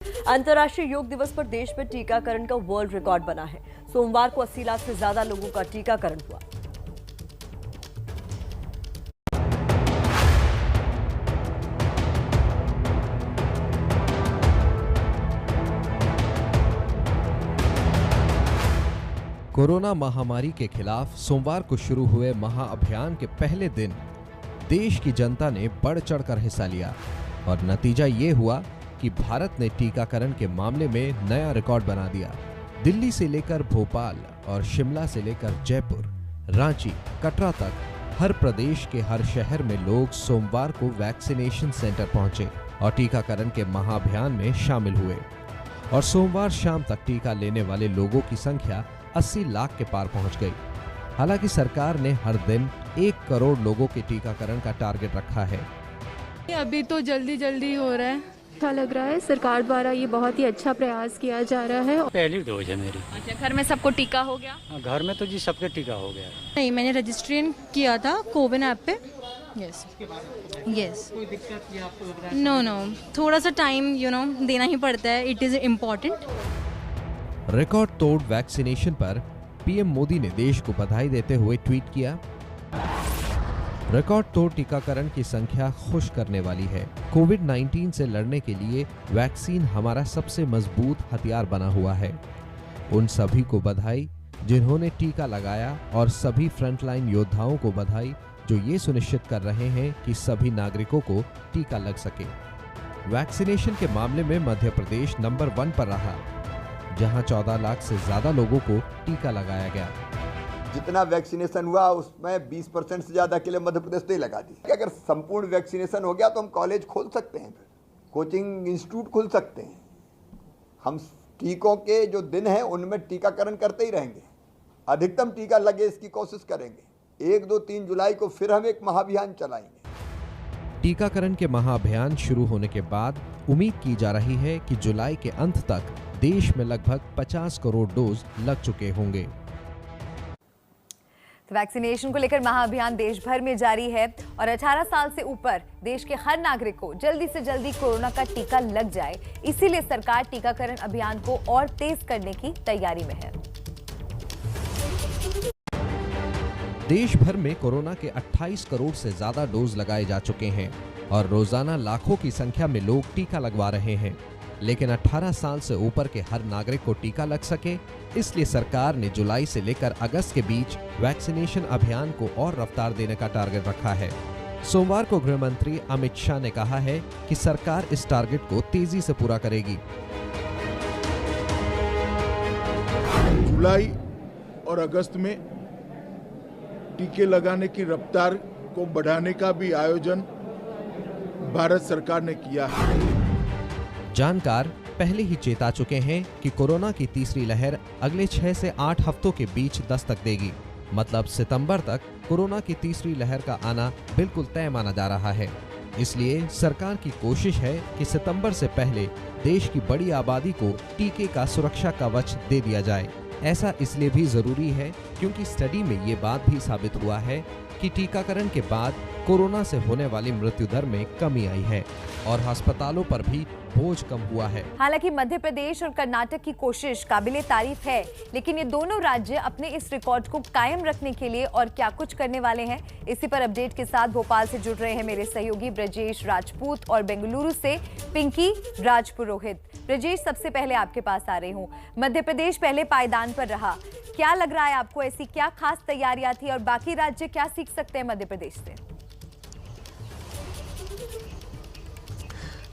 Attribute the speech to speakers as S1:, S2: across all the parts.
S1: अंतर्राष्ट्रीय योग दिवस पर देश में टीकाकरण का वर्ल्ड रिकॉर्ड बना है। सोमवार को 80 लाख से ज्यादा लोगों का टीकाकरण हुआ।
S2: कोरोना महामारी के खिलाफ सोमवार को शुरू हुए महाअभियान के पहले दिन देश की जनता ने बढ़ चढ़कर हिस्सा लिया और नतीजा ये हुआ कि भारत ने टीकाकरण के मामले में नया रिकॉर्ड बना दिया। दिल्ली से लेकर भोपाल और शिमला से लेकर जयपुर, रांची, कटरा तक हर प्रदेश के हर शहर में लोग सोमवार को वैक्सीनेशन सेंटर पहुंचे और टीकाकरण के महाअभियान में शामिल हुए और सोमवार शाम तक टीका लेने वाले लोगों की संख्या 80 लाख के पार पहुंच गई। हालांकि सरकार ने हर दिन 1 करोड़ लोगों के टीकाकरण का टारगेट रखा है।
S3: अभी तो जल्दी हो रहा है।
S4: अच्छा लग रहा है। सरकार द्वारा ये बहुत ही अच्छा प्रयास किया जा रहा है।
S5: पहली डोज है मेरी।
S6: अच्छा, घर में सबको टीका हो गया?
S5: घर में तो जी सबके टीका हो गया।
S3: नहीं, मैंने रजिस्ट्रेशन किया था कोविन ऐप पे। यस
S5: कोई दिक्कत या आपको?
S3: नो थोड़ा सा टाइम देना ही पड़ता है। It is important.
S2: रिकॉर्ड तोड़ वैक्सीनेशन पर पीएम मोदी ने देश को बधाई देते हुए ट्वीट किया, रिकॉर्ड तोड़ टीकाकरण की संख्या खुश करने वाली है। कोविड-19 से लड़ने के लिए वैक्सीन हमारा सबसे मजबूत हथियार बना हुआ है। उन सभी को बधाई जिन्होंने टीका लगाया और सभी फ्रंटलाइन योद्धाओं को बधाई जो ये सुनिश्चित कर रहे हैं कि सभी नागरिकों को टीका लग सके। वैक्सीनेशन के मामले में मध्य प्रदेश नंबर 1 पर रहा, जहां 14 लाख से ज्यादा लोगों को टीका लगाया गया।
S7: जितना वैक्सीनेशन हुआ उसमें 20% से ज़्यादा के लिए मध्य प्रदेश ने लगा दी। अगर संपूर्ण वैक्सीनेशन हो गया तो हम कॉलेज खोल सकते हैं, कोचिंग इंस्टीट्यूट खोल सकते हैं। हम टीकों के जो दिन हैं उनमें टीकाकरण करते ही रहेंगे। अधिकतम टीका लगे इसकी कोशिश करेंगे। 1, 2, 3 जुलाई को फिर हम एक महाअभियान चलाएंगे।
S2: टीकाकरण के महाअभियान शुरू होने के बाद उम्मीद की जा रही है कि जुलाई के अंत तक देश में लगभग 50 करोड़ डोज लग चुके होंगे।
S6: वैक्सीनेशन को लेकर महाअभियान देश भर में जारी है और 18 साल से ऊपर देश के हर नागरिक को जल्दी से जल्दी कोरोना का टीका लग जाए, इसीलिए सरकार टीकाकरण अभियान को और तेज करने की तैयारी में है।
S2: देश भर में कोरोना के 28 करोड़ से ज्यादा डोज लगाए जा चुके हैं और रोजाना लाखों की संख्या में लोग टीका लगवा रहे हैं। लेकिन 18 साल से ऊपर के हर नागरिक को टीका लग सके, इसलिए सरकार ने जुलाई से लेकर अगस्त के बीच वैक्सीनेशन अभियान को और रफ्तार देने का टारगेट रखा है। सोमवार को गृह मंत्री अमित शाह ने कहा है कि सरकार इस टारगेट को तेजी से पूरा करेगी।
S8: जुलाई और अगस्त में टीके लगाने की रफ्तार को बढ़ाने का भी आयोजन भारत सरकार ने किया है।
S2: जानकार पहले ही चेता चुके हैं कि कोरोना की तीसरी लहर अगले 6 से 8 हफ्तों के बीच दस्तक देगी। मतलब सितंबर तक कोरोना की तीसरी लहर का आना बिल्कुल तय माना जा रहा है। इसलिए सरकार की कोशिश है कि सितंबर से पहले देश की बड़ी आबादी को टीके का सुरक्षा कवच दे दिया जाए। ऐसा इसलिए भी जरूरी है क्योंकि स्टडी में ये बात भी साबित हुआ है कि टीकाकरण के बाद कोरोना से होने वाली मृत्यु दर में कमी आई है और अस्पतालों पर भी बोझ कम हुआ है।
S6: हालांकि मध्य प्रदेश और कर्नाटक की कोशिश काबिले तारीफ है, लेकिन ये दोनों राज्य अपने इस रिकॉर्ड को कायम रखने के लिए और क्या कुछ करने वाले हैं, इसी पर अपडेट के साथ भोपाल से जुड़ रहे हैं मेरे सहयोगी ब्रजेश राजपूत और बेंगलुरु से पिंकी राजपुरोहित। ब्रजेश, सबसे पहले आपके पास आ रही हूँ। मध्य प्रदेश पहले पायदान पर रहा, क्या लग रहा है आपको, ऐसी क्या खास तैयारियां थी और बाकी राज्य क्या सीख सकते हैं मध्य प्रदेश से?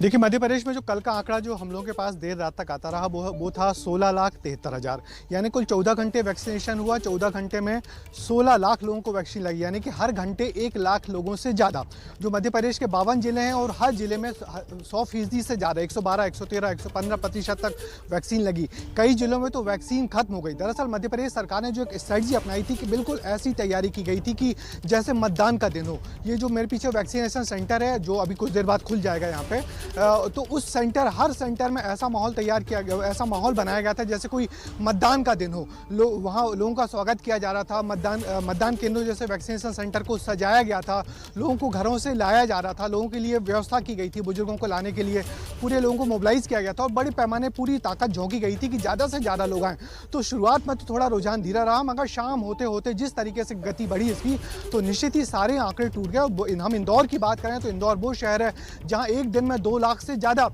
S9: देखिए, मध्य प्रदेश में जो कल का आंकड़ा जो हम लोगों के पास देर रात तक आता रहा वो था 16,73,000, यानी कुल 14 घंटे वैक्सीनेशन हुआ। 14 घंटे में 16 लाख लोगों को वैक्सीन लगी, यानी कि हर घंटे 1 लाख लोगों से ज़्यादा। जो मध्य प्रदेश के 52 जिले हैं और हर जिले में 100% से ज़्यादा 112, 113, 115% तक वैक्सीन लगी। कई जिलों में तो वैक्सीन खत्म हो गई। दरअसल मध्य प्रदेश सरकार ने जो एक स्ट्रेटजी अपनाई थी कि बिल्कुल ऐसी तैयारी की गई थी कि जैसे मतदान का दिन हो। ये जो मेरे पीछे वैक्सीनेशन सेंटर है जो अभी कुछ देर बाद खुल जाएगा यहाँ पे, तो उस सेंटर, हर सेंटर में ऐसा माहौल तैयार किया गया, ऐसा माहौल बनाया गया था जैसे कोई मतदान का दिन हो। वहाँ लोगों का स्वागत किया जा रहा था। मतदान केंद्रों जैसे वैक्सीनेशन सेंटर को सजाया गया था, लोगों को घरों से लाया जा रहा था, लोगों के लिए व्यवस्था की गई थी, बुजुर्गों को लाने के लिए पूरे लोगों को मोबिलाइज किया गया था और बड़े पैमाने पूरी ताकत झोंकी गई थी कि ज़्यादा से ज़्यादा लोग आएँ। तो शुरुआत में तो थोड़ा रुझान धीरा रहा, मगर शाम होते होते जिस तरीके से गति बढ़ी इसकी, तो निश्चित ही सारे आंकड़े टूट गए। हम इंदौर की बात करें तो इंदौर वो शहर है जहां एक दिन में 2 लाख से ज़्यादा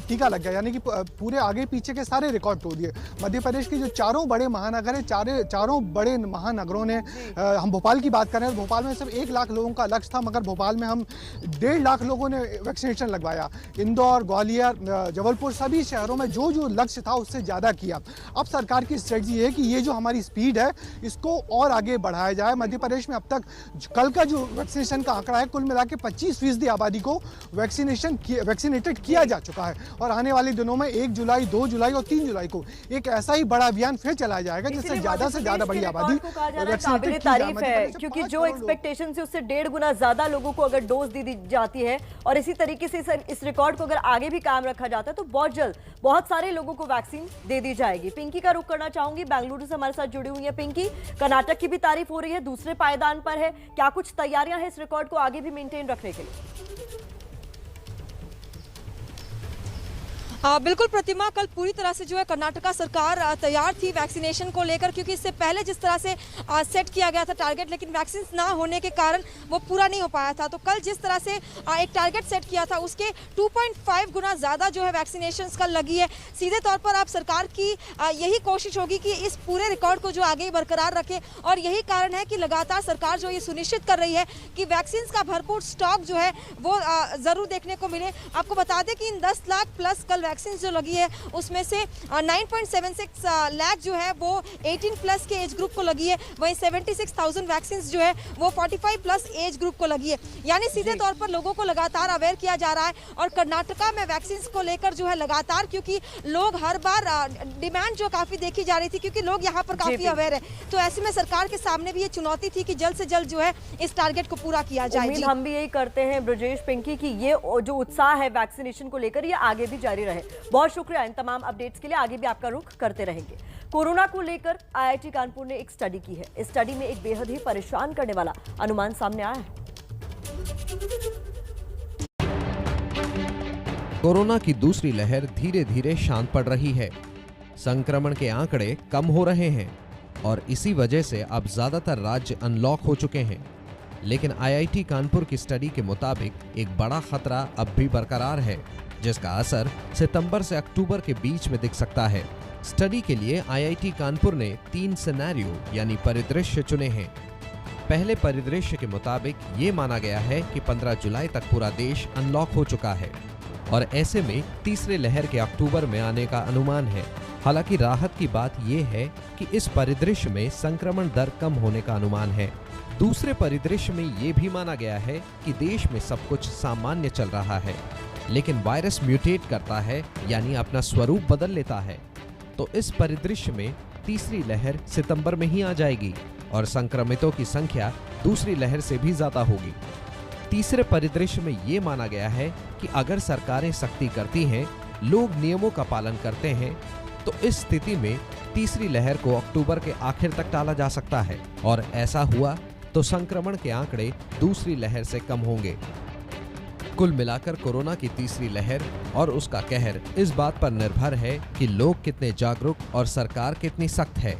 S9: टीका लग गया, यानी कि पूरे आगे पीछे के सारे रिकॉर्ड तोड़ दिए। मध्य प्रदेश के जो चारों बड़े महानगर हैं, चारों बड़े महानगरों ने, हम भोपाल की बात करें तो भोपाल में सिर्फ 1 लाख लोगों का लक्ष्य था, मगर भोपाल में हम 1.5 लाख लोगों ने वैक्सीनेशन लगवाया। इंदौर, ग्वालियर, जबलपुर, सभी शहरों में जो जो लक्ष्य था उससे ज़्यादा किया। अब सरकार की स्ट्रेटजी है कि ये जो हमारी स्पीड है इसको और आगे बढ़ाया जाए। मध्य प्रदेश में अब तक कल का जो वैक्सीनेशन का आंकड़ा है, कुल मिला के 25% आबादी को वैक्सीनेटेड किया जा चुका है और आने वाले दिनों में 1 जुलाई, 2 जुलाई और 3 जुलाई को एक ऐसा ही बड़ा अभियान फिर चलाया जाएगा जिससे ज़्यादा से ज़्यादा बड़ी आबादी वैक्सीनेटेड की
S1: तारीफ है, क्योंकि जो एक्सपेक्टेशन से उससे 1.5 गुना ज्यादा लोगों को अगर डोज दी जाती है और इसी तरीके से इस रिकॉर्ड को अगर आगे भी कायम रखा जाता है तो बहुत जल्द बहुत सारे लोगों को वैक्सीन दे दी जाएगी। पिंकी का रुख करना चाहूंगी, बेंगलुरु से हमारे साथ जुड़ी हुई है पिंकी। कर्नाटक की भी तारीफ हो रही है, दूसरे पायदान पर है, क्या कुछ तैयारियां हैं इस रिकॉर्ड को आगे भी मेंटेन रखने के लिए?
S10: बिल्कुल प्रतिमा, कल पूरी तरह से जो है कर्नाटका सरकार तैयार थी वैक्सीनेशन को लेकर, क्योंकि इससे पहले जिस तरह से सेट किया गया था टारगेट, लेकिन वैक्सीन ना होने के कारण वो पूरा नहीं हो पाया था। तो कल जिस तरह से एक टारगेट सेट किया था उसके 2.5 गुना ज़्यादा जो है वैक्सीनेशन कल लगी है। सीधे तौर पर अब सरकार की यही कोशिश होगी कि इस पूरे रिकॉर्ड को जो आगे बरकरार रखे और यही कारण है कि लगातार सरकार जो ये सुनिश्चित कर रही है कि वैक्सीन का भरपूर स्टॉक जो है वो ज़रूर देखने को मिले। आपको बता दें कि इन 10 लाख प्लस कल वैक्सीन जो लगी है उसमें से 9.76 लाख जो है वो 18 प्लस के एज ग्रुप को लगी है, वहीं 76,000 वैक्सीन जो है वो 45 प्लस एज ग्रुप को लगी है। यानी सीधे तौर पर लोगों को लगातार अवेयर किया जा रहा है और कर्नाटका में वैक्सीन को लेकर जो है लगातार, क्योंकि लोग हर बार डिमांड जो काफी देखी जा रही थी, क्योंकि लोग यहाँ पर काफी अवेयर है, तो ऐसे में सरकार के सामने भी ये चुनौती थी कि जल्द से जल्द जो है इस टारगेट को पूरा किया जाए।
S1: हम भी यही करते हैं ब्रजेश, पिंकी, की ये जो उत्साह है वैक्सीनेशन को लेकर ये आगे भी जारी रहे। बहुत शुक्रिया इन तमाम अपडेट्स के लिए, आगे भी आपका रुख करते रहेंगे। कोरोना को लेकर आईआईटी कानपुर ने एक स्टडी की है। इस स्टडी में एक बेहद ही परेशान करने वाला अनुमान सामने आया है।
S2: कोरोना की दूसरी लहर धीरे धीरे शांत पड़ रही है, संक्रमण के आंकड़े कम हो रहे हैं और इसी वजह से अब ज्यादातर राज्य अनलॉक हो चुके हैं। लेकिन आईआईटी कानपुर की स्टडी के मुताबिक एक बड़ा खतरा अब भी बरकरार है, जिसका असर सितंबर से अक्टूबर के बीच में दिख सकता है। स्टडी के लिए आईआईटी कानपुर ने 3 सिनेरियो यानी परिदृश्य चुने हैं। पहले परिदृश्य के मुताबिक ये माना गया है कि 15 जुलाई तक पूरा देश अनलॉक हो चुका है और ऐसे में तीसरे लहर के अक्टूबर में आने का अनुमान है। हालांकि राहत की बात यह है कि इस परिदृश्य में संक्रमण दर कम होने का अनुमान है। दूसरे परिदृश्य में ये भी माना गया है कि देश में सब कुछ सामान्य चल रहा है, लेकिन वायरस म्यूटेट करता है, यानी अपना स्वरूप बदल लेता है। तो इस परिदृश्य में तीसरी लहर सितंबर में ही आ जाएगी और संक्रमितों की संख्या दूसरी लहर से भी ज्यादा होगी। तीसरे परिदृश्य में ये माना गया है कि अगर सरकारें सख्ती करती हैं, लोग नियमों का पालन करते हैं, तो इस स्थिति में तीसरी लहर को अक्टूबर के आखिर तक टाला जा सकता है और ऐसा हुआ तो संक्रमण के आंकड़े दूसरी लहर से कम होंगे। कुल मिलाकर कोरोना की तीसरी लहर और उसका कहर इस बात पर निर्भर है कि लोग कितने जागरूक और सरकार कितनी सख्त है।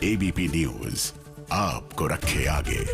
S11: एबीपी न्यूज आपको रखे आगे।